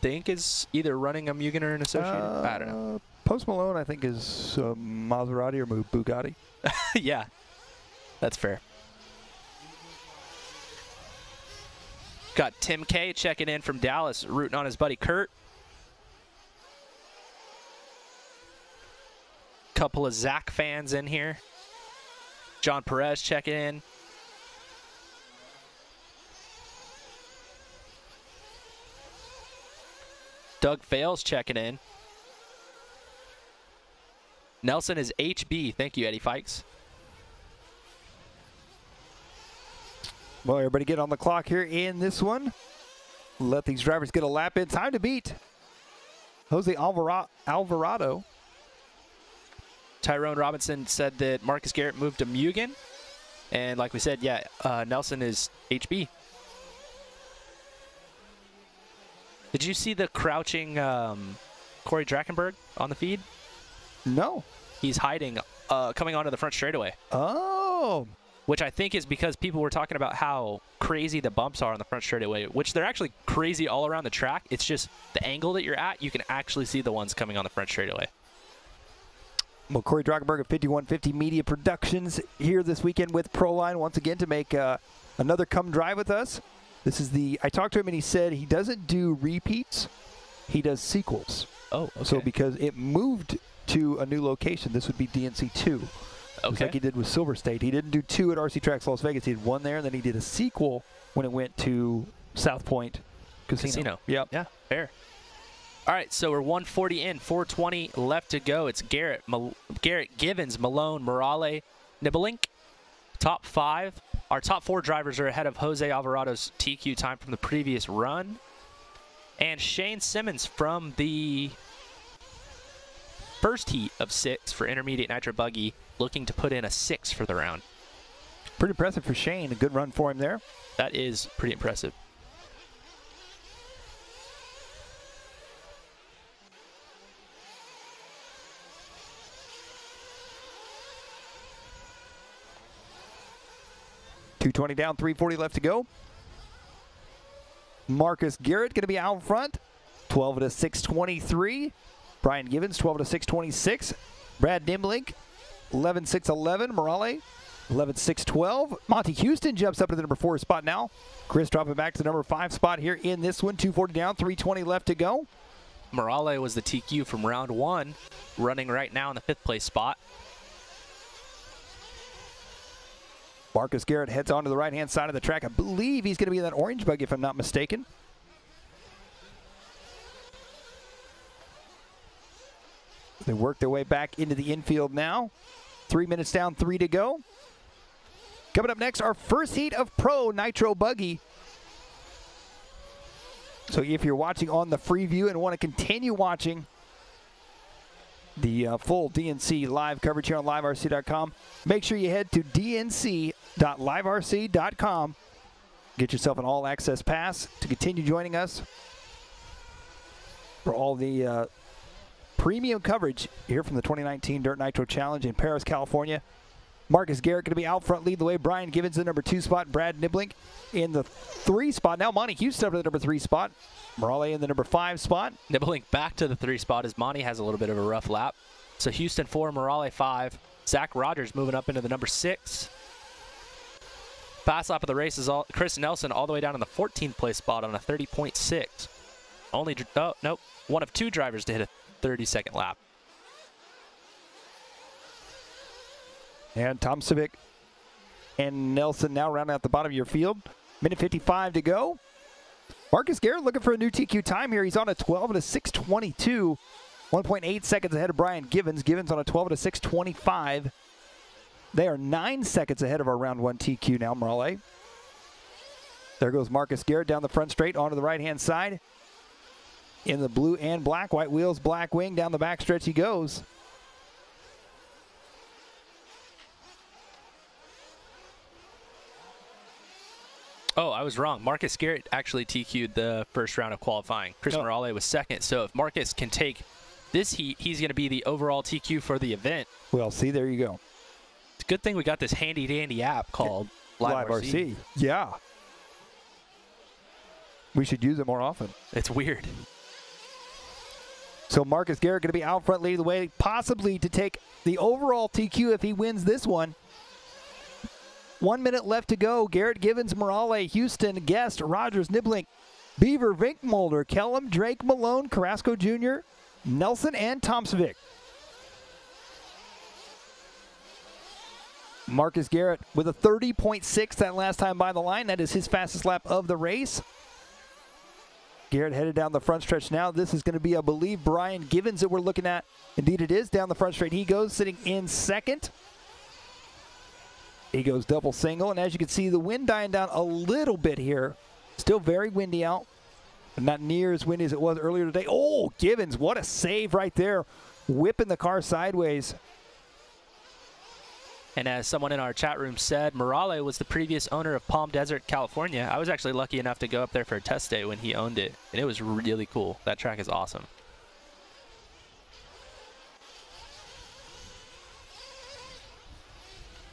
think is either running a Mugen or an associated. I don't know. Post Malone, I think, is Maserati or Bugatti. Yeah, that's fair. Got Tim K checking in from Dallas, rooting on his buddy Kurt. Couple of Zach fans in here. John Perez checking in. Doug Fails checking in. Nelson is HB. Thank you, Eddie Fikes. Well, everybody get on the clock here in this one. Let these drivers get a lap in. Time to beat Jose Alvarado. Tyrone Robinson said that Marcus Garrett moved to Mugen. And like we said, yeah, Nelson is HB. Did you see the crouching Corey Drakenberg on the feed? No. He's hiding, coming onto the front straightaway. Oh. Which I think is because people were talking about how crazy the bumps are on the front straightaway, which they're actually crazy all around the track. It's just the angle that you're at, you can actually see the ones coming on the front straightaway. Well, Corey Drakenberg of 5150 Media Productions here this weekend with Proline once again to make another come drive with us. This is I talked to him and he said he doesn't do repeats, he does sequels. Oh, okay. So because it moved to a new location, this would be DNC 2. Okay. Just like he did with Silver State. He didn't do 2 at RC Tracks Las Vegas. He did 1 there, and then he did a sequel when it went to South Point Casino. Yep. Yeah, fair. All right, so we're 140 in, 420 left to go. It's Garrett, Givens, Malone, Marrale, Nibbelink. Top 5. Our top 4 drivers are ahead of Jose Alvarado's TQ time from the previous run. And Shane Simmons from the first heat of 6 for Intermediate Nitro Buggy, looking to put in a 6 for the round. Pretty impressive for Shane. A good run for him there. That is pretty impressive. .220 down, 340 left to go. Marcus Garrett going to be out front. 12 at a 6:23. Brian Givens, 12 at a 6:26. Brad Nibbelink, 11.611. Marrale, 11.612. Monty Houston jumps up to the number 4 spot now. Chris dropping back to the number 5 spot here in this one. 240 down, 320 left to go. Marrale was the TQ from round 1, running right now in the 5th place spot. Marcus Garrett heads on to the right-hand side of the track. I believe he's going to be in that orange buggy, if I'm not mistaken. They work their way back into the infield now. 3 minutes down, 3 to go. Coming up next, our first heat of Pro Nitro Buggy. So if you're watching on the free view and want to continue watching the full DNC live coverage here on LiveRC.com, make sure you head to dnc.liverc.com. Get yourself an all-access pass to continue joining us for all the premium coverage here from the 2019 Dirt Nitro Challenge in Paris, California. Marcus Garrett going to be out front, lead the way. Brian Givens in the number 2 spot. Brad Nibbelink in the 3 spot. Now Monty Houston up to the number 3 spot. Marrale in the number 5 spot. Nibbelink back to the 3 spot as Monty has a little bit of a rough lap. So Houston 4, Marrale 5. Zach Rogers moving up into the number 6. Fast lap of the race is Chris Nelson all the way down in the 14th place spot on a 30.6. Only, oh, nope, one of 2 drivers to hit a 30-second lap. And Tomsovic and Nelson now rounding out the bottom of your field. Minute 55 to go. Marcus Garrett looking for a new TQ time here. He's on a 12 at a 6:22. 1.8 seconds ahead of Brian Givens. Givens on a 12 at a 6:25. They are 9 seconds ahead of our round 1 TQ now, Marrale. There goes Marcus Garrett down the front straight onto the right-hand side. In the blue and black, white wheels, black wing, down the back stretch he goes. Oh, I was wrong. Marcus Garrett actually TQ'd the first round of qualifying. Chris Marrale was second. So if Marcus can take this heat, he's going to be the overall TQ for the event. Well, see, there you go. It's a good thing we got this handy-dandy app called LiveRC. Yeah. We should use it more often. It's weird. So Marcus Garrett going to be out front leading the way, possibly to take the overall TQ if he wins this one. 1 minute left to go. Garrett, Givens, Marrale, Houston, Guest, Rogers, Nibbelink, Beaver, Vinkemulder, Kellum, Drake, Malone, Carrasco Jr., Nelson, and Tomsovic. Marcus Garrett with a 30.6 that last time by the line. That is his fastest lap of the race. Garrett headed down the front stretch now. This is going to be, I believe, Brian Givens that we're looking at. Indeed it is. Down the front straight he goes, sitting in second. He goes double single, and as you can see, the wind dying down a little bit here. Still very windy out, but not near as windy as it was earlier today. Oh, Givens, what a save right there. Whipping the car sideways. And as someone in our chat room said, Marrale was the previous owner of Palm Desert, California. I was actually lucky enough to go up there for a test day when he owned it, and it was really cool. That track is awesome.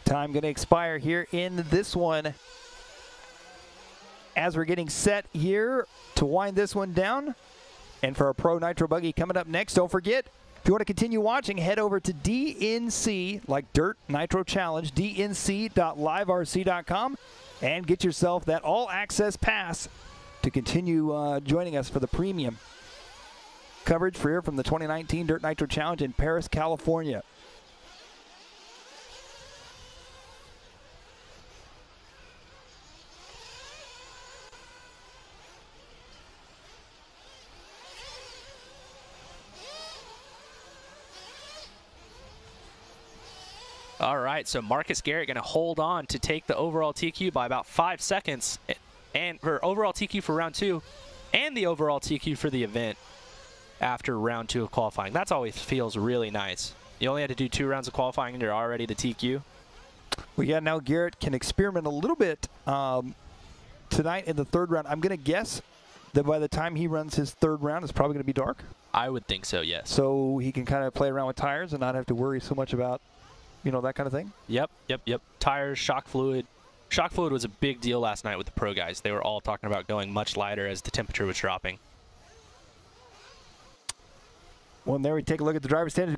Time going to expire here in this one. As we're getting set here to wind this one down. And for our Pro Nitro Buggy coming up next, don't forget, if you want to continue watching, head over to DNC, like Dirt Nitro Challenge, dnc.liverc.com, and get yourself that all-access pass to continue joining us for the premium coverage for here from the 2019 Dirt Nitro Challenge in Paris, California. All right, so Marcus Garrett going to hold on to take the overall TQ by about 5 seconds, and for overall TQ for round 2, and the overall TQ for the event after round 2 of qualifying. That's always feels really nice. You only had to do 2 rounds of qualifying and you're already the TQ. Well, yeah, now Garrett can experiment a little bit tonight in the 3rd round. I'm going to guess that by the time he runs his 3rd round, it's probably going to be dark. I would think so, yes. So he can kind of play around with tires and not have to worry so much about, you know, that kind of thing? Yep. Tires, shock fluid. Shock fluid was a big deal last night with the pro guys. They were all talking about going much lighter as the temperature was dropping. Well, there we take a look at the driver's standings.